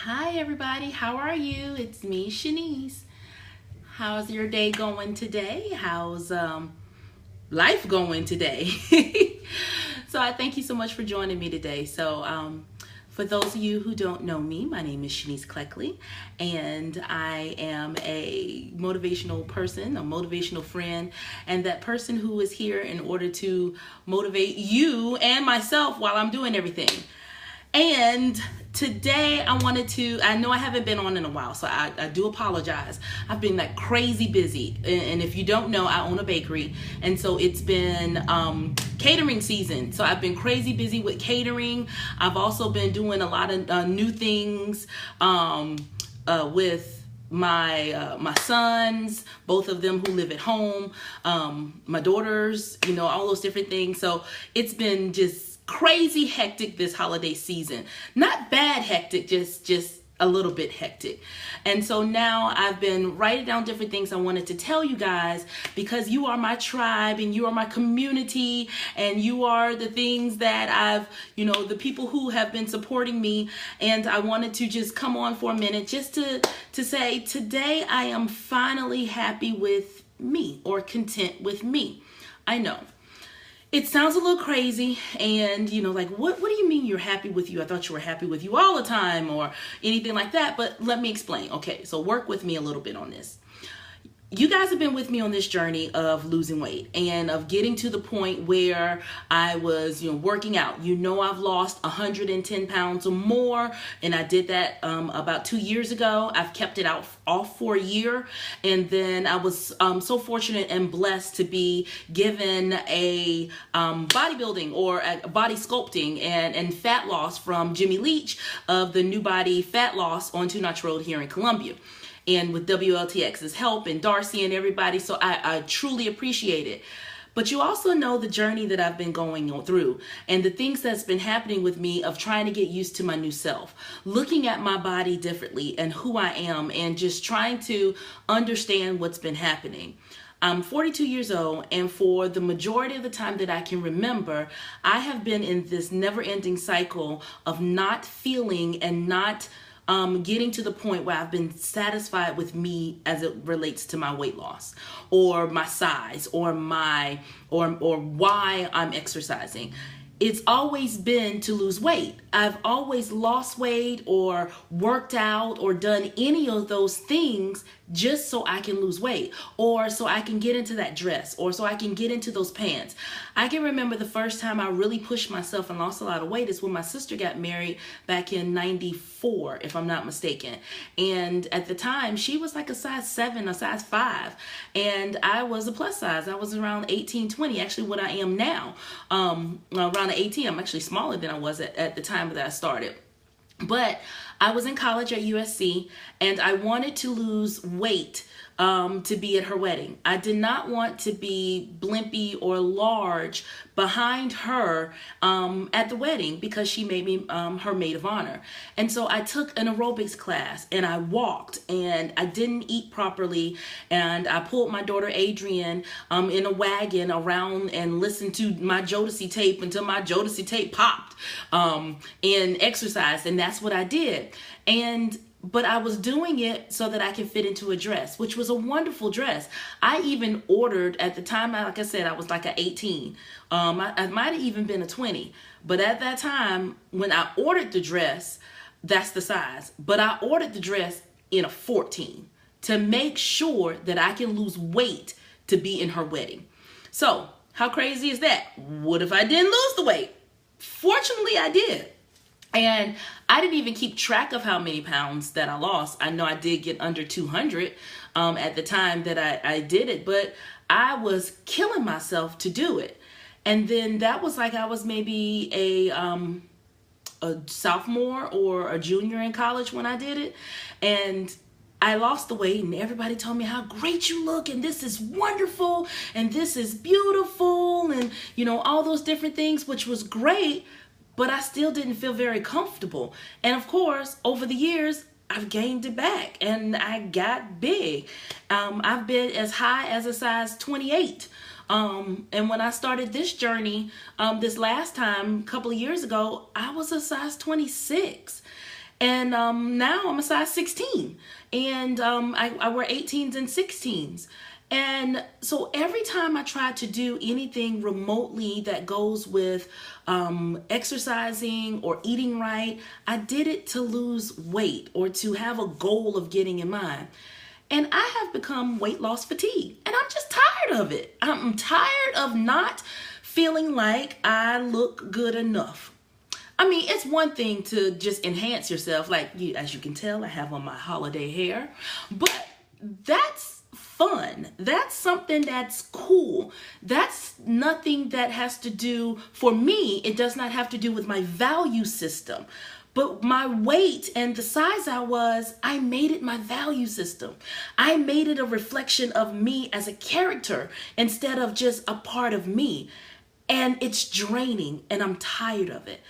Hi everybody, how are you? It's me, Shanice. How's your day going today? How's life going today? So I thank you so much for joining me today. For those of you who don't know me, my name is Shanice Cleckley, and I am a motivational person, a motivational friend, and that person who is here in order to motivate you and myself while I'm doing everything. And today I know I haven't been on in a while, so I do apologize. I've been like crazy busy. And if you don't know, I own a bakery. And so it's been catering season. So I've been crazy busy with catering. I've also been doing a lot of new things with my sons, both of them who live at home, my daughters, all those different things. So it's been just crazy hectic this holiday season. Not bad hectic, just a little bit hectic. And so now I've been writing down different things I wanted to tell you guys, because you are my tribe and you are my community and you are the things that the people who have been supporting me. And I wanted to just come on for a minute just to say today I am finally happy with me, or content with me. I know it sounds a little crazy, and like, what do you mean you're happy with you? I thought you were happy with you all the time, or anything like that. But let me explain. Okay, so work with me a little bit on this. You guys have been with me on this journey of losing weight and of getting to the point where I was, working out. I've lost 110 pounds or more, and I did that about 2 years ago. I've kept it off for a year, and then I was so fortunate and blessed to be given a bodybuilding or a body sculpting and fat loss from Jimmy Leach of the New Body Fat Loss on Two Notch Road here in Columbia, and with WLTX's help and Darcy and everybody. So I truly appreciate it. But you also know the journey that I've been going through and the things that's been happening with me of trying to get used to my new self, looking at my body differently and who I am, and just trying to understand what's been happening. I'm 42 years old, and for the majority of the time that I can remember, I have been in this never-ending cycle of not feeling and not getting to the point where I've been satisfied with me as it relates to my weight loss, or my size, or or why I'm exercising. It's always been to lose weight. I've always lost weight or worked out or done any of those things just so I can lose weight, or so I can get into that dress, or so I can get into those pants. I can remember the first time I really pushed myself and lost a lot of weight is when my sister got married back in 94, if I'm not mistaken. And at the time, she was like a size 7, a size 5. And I was a plus size. I was around 18, 20, actually what I am now. Around 18, I'm actually smaller than I was at the time that I started. But I was in college at USC, and I wanted to lose weight to be at her wedding. I did not want to be blimpy or large behind her at the wedding, because she made me her maid of honor. And so I took an aerobics class, and I walked, and I didn't eat properly, and I pulled my daughter Adrienne in a wagon around and listened to my Jodeci tape until my Jodeci tape popped, and exercised, and that's what I did. But I was doing it so that I could fit into a dress, which was a wonderful dress. I even ordered, at the time, like I said, I was like an 18. I might have even been a 20. But at that time, when I ordered the dress, that's the size. But I ordered the dress in a 14 to make sure that I can lose weight to be in her wedding. So how crazy is that? What if I didn't lose the weight? Fortunately, I did. And I didn't even keep track of how many pounds that I lost. I know I did get under 200 at the time that I did it, but I was killing myself to do it. And then that was like I was maybe a sophomore or a junior in college when I did it. And I lost the weight, and everybody told me how great you look, and this is wonderful, and this is beautiful, and all those different things, which was great. But I still didn't feel very comfortable. And of course, over the years, I've gained it back, and I got big. I've been as high as a size 28. And when I started this journey, this last time, a couple of years ago, I was a size 26. And now I'm a size 16. And I wear 18s and 16s. And so every time I try to do anything remotely that goes with exercising or eating right, I did it to lose weight or to have a goal of getting in mind. And I have become weight loss fatigue. And I'm just tired of it. I'm tired of not feeling like I look good enough. I mean, it's one thing to just enhance yourself. Like, as you can tell, I have on my holiday hair. But that's fun. That's something that's cool. That's nothing that has to do, for me, it does not have to do with my value system. But my weight and the size I was, I made it my value system. I made it a reflection of me as a character instead of just a part of me. And it's draining, and I'm tired of it.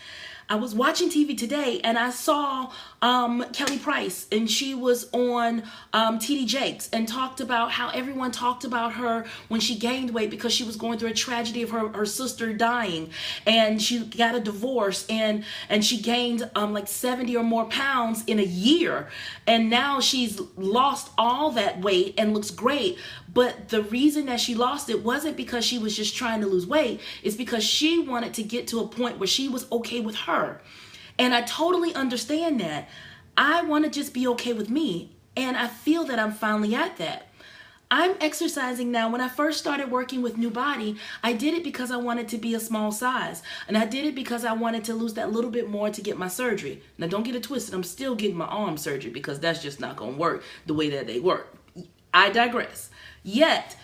I was watching TV today, and I saw Kelly Price, and she was on TD Jakes and talked about how everyone talked about her when she gained weight because she was going through a tragedy of her sister dying, and she got a divorce, and she gained like 70 or more pounds in a year, and now she's lost all that weight and looks great. But the reason that she lost it wasn't because she was just trying to lose weight. It's because she wanted to get to a point where she was okay with her. And I totally understand that. I want to just be okay with me. And I feel that I'm finally at that. I'm exercising now. When I first started working with New Body, I did it because I wanted to be a small size. And I did it because I wanted to lose that little bit more to get my surgery. Now, don't get it twisted. I'm still getting my arm surgery because that's just not going to work the way that they work. I digress. Yet,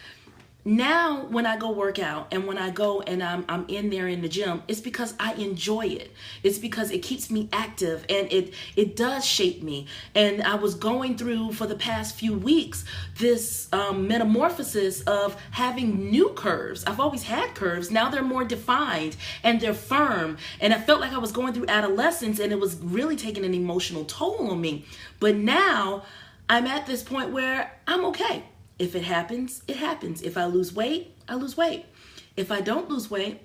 now when I go work out and when I go and I'm in there in the gym, it's because I enjoy it. It's because it keeps me active and it does shape me. And I was going through for the past few weeks this metamorphosis of having new curves. I've always had curves. Now they're more defined and they're firm. And I felt like I was going through adolescence and it was really taking an emotional toll on me. But now I'm at this point where I'm okay. If it happens, it happens. If I lose weight, I lose weight. If I don't lose weight,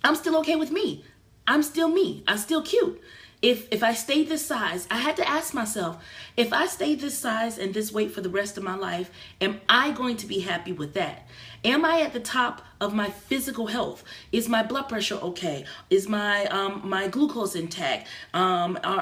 I'm still okay with me. I'm still me. I'm still cute. If I stay this size, I had to ask myself, if I stay this size and this weight for the rest of my life, am I going to be happy with that? Am I at the top of my physical health? Is my blood pressure okay? Is my my glucose intact?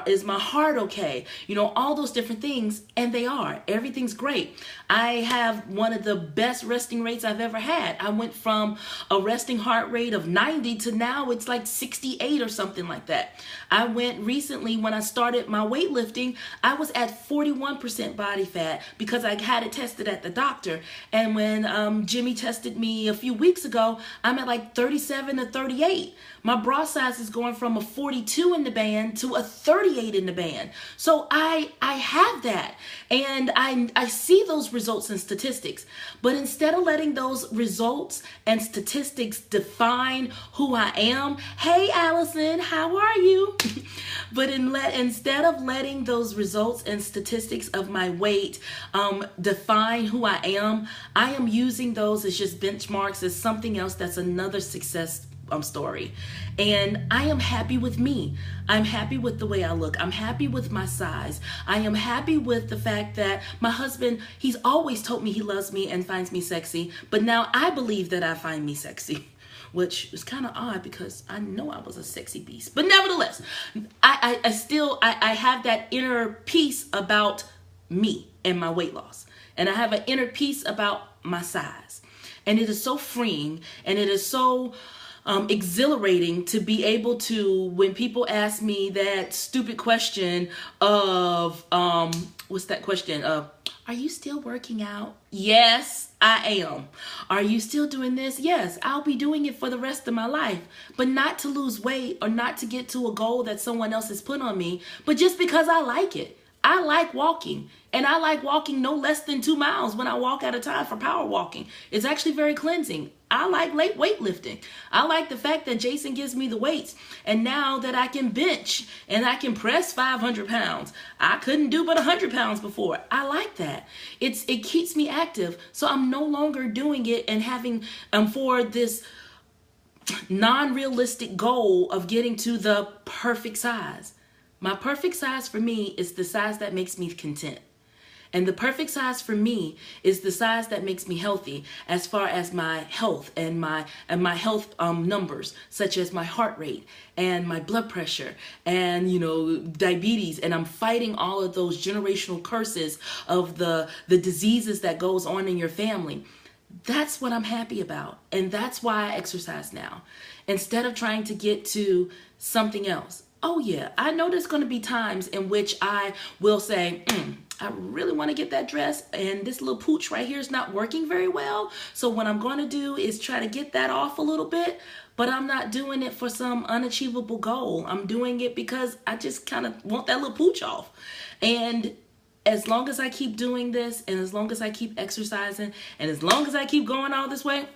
Is my heart okay? You know, all those different things, and they are. Everything's great. I have one of the best resting rates I've ever had. I went from a resting heart rate of 90 to now it's like 68 or something like that. I went recently when I started my weightlifting, I was at 41% body fat because I had it tested at the doctor. And when Jimmy tested me a few weeks ago, I'm at like 37 to 38. My bra size is going from a 42 in the band to a 38 in the band. So I have that. And I see those results and statistics. But instead of letting those results and statistics define who I am, hey Allison, how are you? But instead of letting those results and statistics of my weight define who I am using those as just benchmarks, as something else that's another success story. And I am happy with me. I'm happy with the way I look. I'm happy with my size. I am happy with the fact that my husband, he's always told me he loves me and finds me sexy, but now I believe that I find me sexy, which is kind of odd because I know I was a sexy beast. But nevertheless, I have that inner peace about me and my weight loss. And I have an inner peace about my size. And it is so freeing and it is so exhilarating to be able to, when people ask me that stupid question of, what's that question of, are you still working out? Yes, I am. Are you still doing this? Yes, I'll be doing it for the rest of my life, but not to lose weight or not to get to a goal that someone else has put on me, but just because I like it. I like walking, and I like walking no less than 2 miles when I walk at a time for power walking. It's actually very cleansing. I like weightlifting. I like the fact that Jason gives me the weights, and now that I can bench and I can press 500 pounds. I couldn't do but 100 pounds before. I like that. It keeps me active, so I'm no longer doing it and having for this non-realistic goal of getting to the perfect size. My perfect size for me is the size that makes me content. And the perfect size for me is the size that makes me healthy as far as my health and my health numbers, such as my heart rate and my blood pressure and, diabetes. And I'm fighting all of those generational curses of the diseases that goes on in your family. That's what I'm happy about. And that's why I exercise now, instead of trying to get to something else. Oh yeah, I know there's going to be times in which I will say, I really want to get that dress and this little pooch right here is not working very well. So what I'm going to do is try to get that off a little bit, but I'm not doing it for some unachievable goal. I'm doing it because I just kind of want that little pooch off. And as long as I keep doing this, and as long as I keep exercising, and as long as I keep going all this way,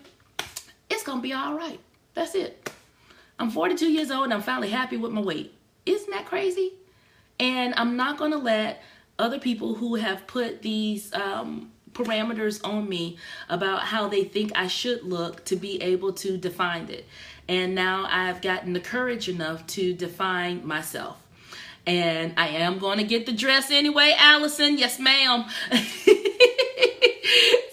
it's going to be all right. That's it. I'm 42 years old and I'm finally happy with my weight. Isn't that crazy? And I'm not going to let other people who have put these parameters on me about how they think I should look to be able to define it. And now I've gotten the courage enough to define myself. And I am going to get the dress anyway, Allison. Yes, ma'am.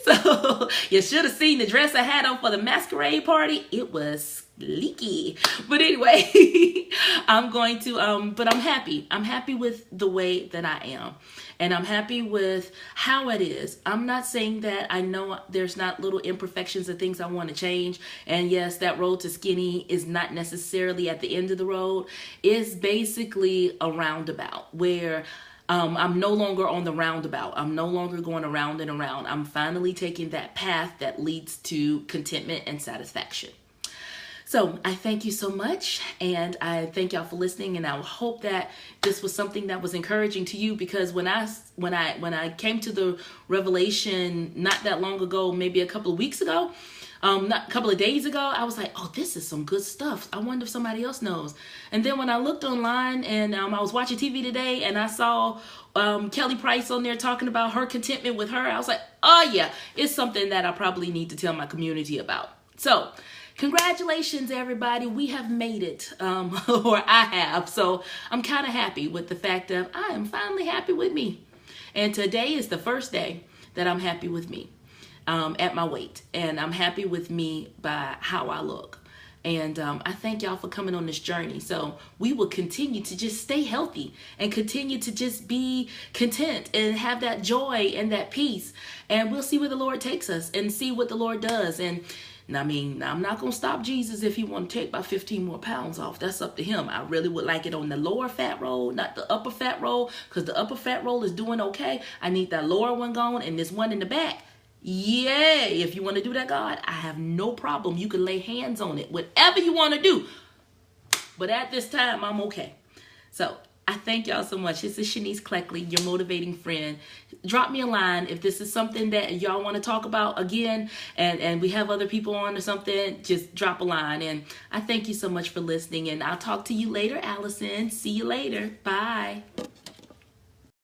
So you should have seen the dress I had on for the masquerade party. It was leaky. But anyway, I'm going to, but I'm happy. I'm happy with the way that I am. And I'm happy with how it is. I'm not saying that I know there's not little imperfections and things I want to change. And yes, that road to skinny is not necessarily at the end of the road. It's basically a roundabout where I'm no longer on the roundabout. I'm no longer going around and around. I'm finally taking that path that leads to contentment and satisfaction. So I thank you so much, and I thank y'all for listening, and I hope that this was something that was encouraging to you, because when I came to the revelation not that long ago, maybe a couple of weeks ago, not a couple of days ago, I was like, oh, this is some good stuff. I wonder if somebody else knows. And then when I looked online and I was watching TV today and I saw Kelly Price on there talking about her contentment with her, I was like, oh yeah, it's something that I probably need to tell my community about. So congratulations, everybody. We have made it, or I have. So I'm kind of happy with the fact that I am finally happy with me. And today is the first day that I'm happy with me. At my weight, and I'm happy with me by how I look. And I thank y'all for coming on this journey. So we will continue to just stay healthy and continue to just be content and have that joy and that peace. And we'll see where the Lord takes us and see what the Lord does. And I mean, I'm not going to stop Jesus if he want to take about 15 more pounds off. That's up to him. I really would like it on the lower fat roll, not the upper fat roll, because the upper fat roll is doing okay. I need that lower one gone and this one in the back. Yeah, if you want to do that, God, I have no problem. You can lay hands on it, whatever you want to do. But at this time, I'm okay. So I thank y'all so much. This is Shanice Cleckley, your motivating friend. Drop me a line if this is something that y'all want to talk about again, and we have other people on or something. Just drop a line. And I thank you so much for listening, and I'll talk to you later, Allison. See you later. Bye.